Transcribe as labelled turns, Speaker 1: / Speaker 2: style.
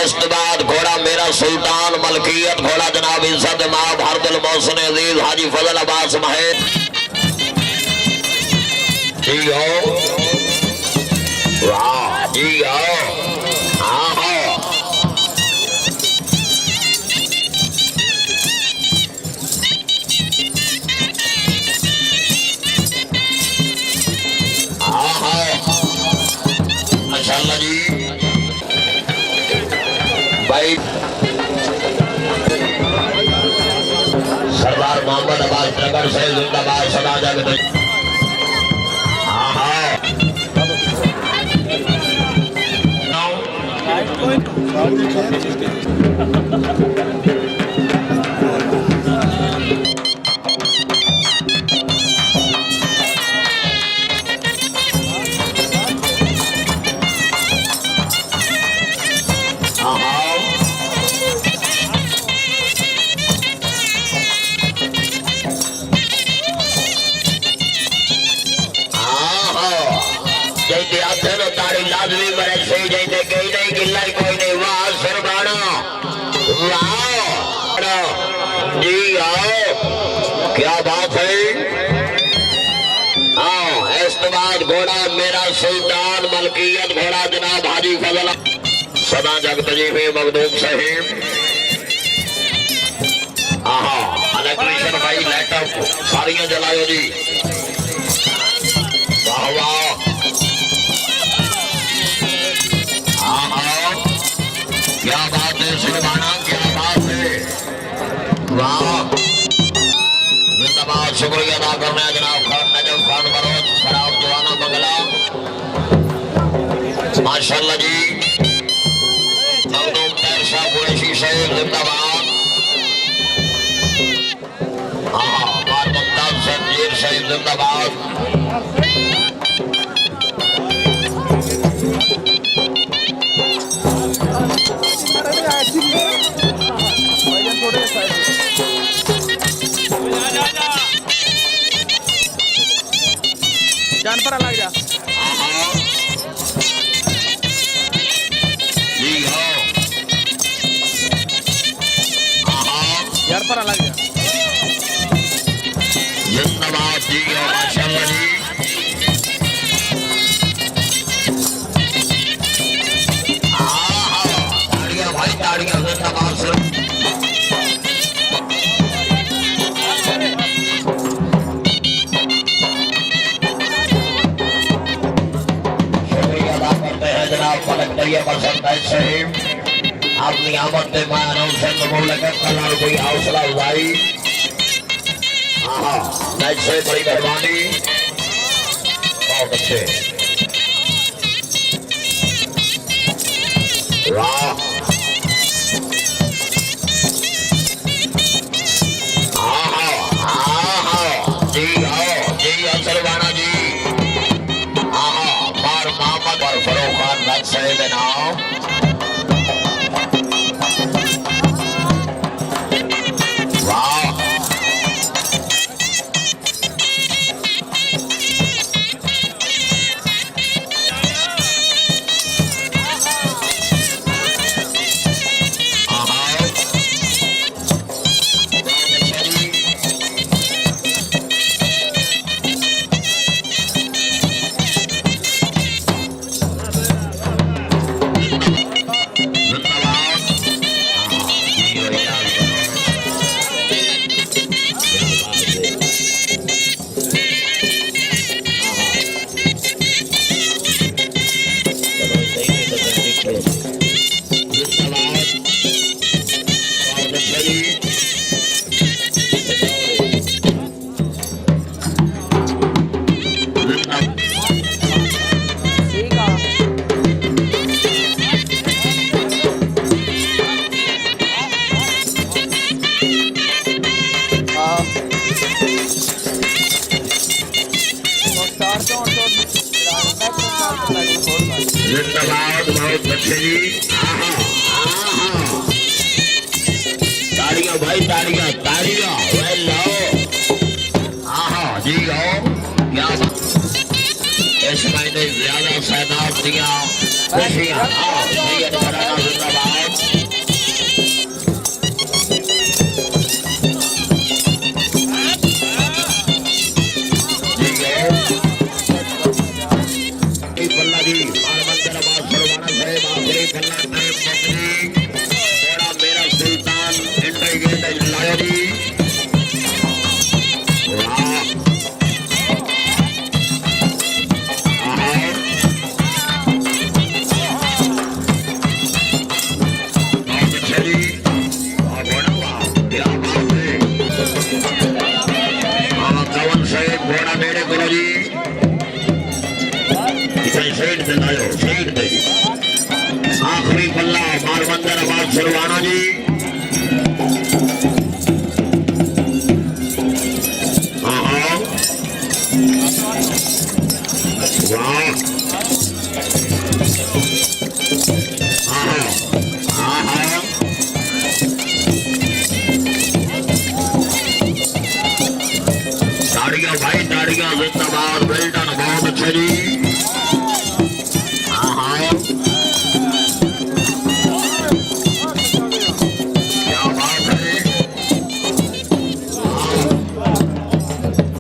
Speaker 1: इस बाद घोड़ा मेरा सुल्तान मलकियत घोड़ा जनाब इज्जत माब हरदुल मोहसिन अजीज हाजी फजल अब्बास महेद जी हो वाह जी हो हाँ हो माशाअल्लाह जी भाई सरदार मोहम्मद अब्बास ट्रगर से जिंदाबाद सदा जगत क्या बात है घोड़ा मेरा सुल्तान मलकियत घोड़ा जनाब हाजी फजल सदा जगत जी में मखदूम साहिब इलेक्ट्रीशियन भाई लैपटॉप सारियां जलायो जी वाह वाह क्या बात है सुलभाना क्या बात है वाह शुक्रिया अदा करना है जनाब खान नजम खान बरोज शराब जवाना बंगला माशाअल्लाह जी मखदूम तैर शाह कुरैशी शहीद जिंदाबाद बार मुमताज संजीर शहीद जिंदाबाद
Speaker 2: जान पर लग जा यार पर लग जा
Speaker 1: जिंदाबाद जी माशाअल्लाह जी ताड़ियां भाई ताड़ियां जिंदाबाद सर अपनी आमद के मानव से कलर कोई हौसला उठाई से बड़ी मेहरबानी बहुत अच्छे वाह जी जी असलवाना जी बार मोहम्मद और फरोख खान रख साहेब नाम जिंदाबाद बहुत अच्छे जी ताड़ियां भाई ताड़ियां ताड़ियां वेल लो जी आओ क्या इस महीने ज्यादा सैदाब दिया खुशियां जिंदाबाद सरवाना जी हाँ हाँ वाह हाँ हाँ हाँ ताड़ियां भाई ताड़ियां जिंदाबाद बेल्टन बहुत अच्छे जी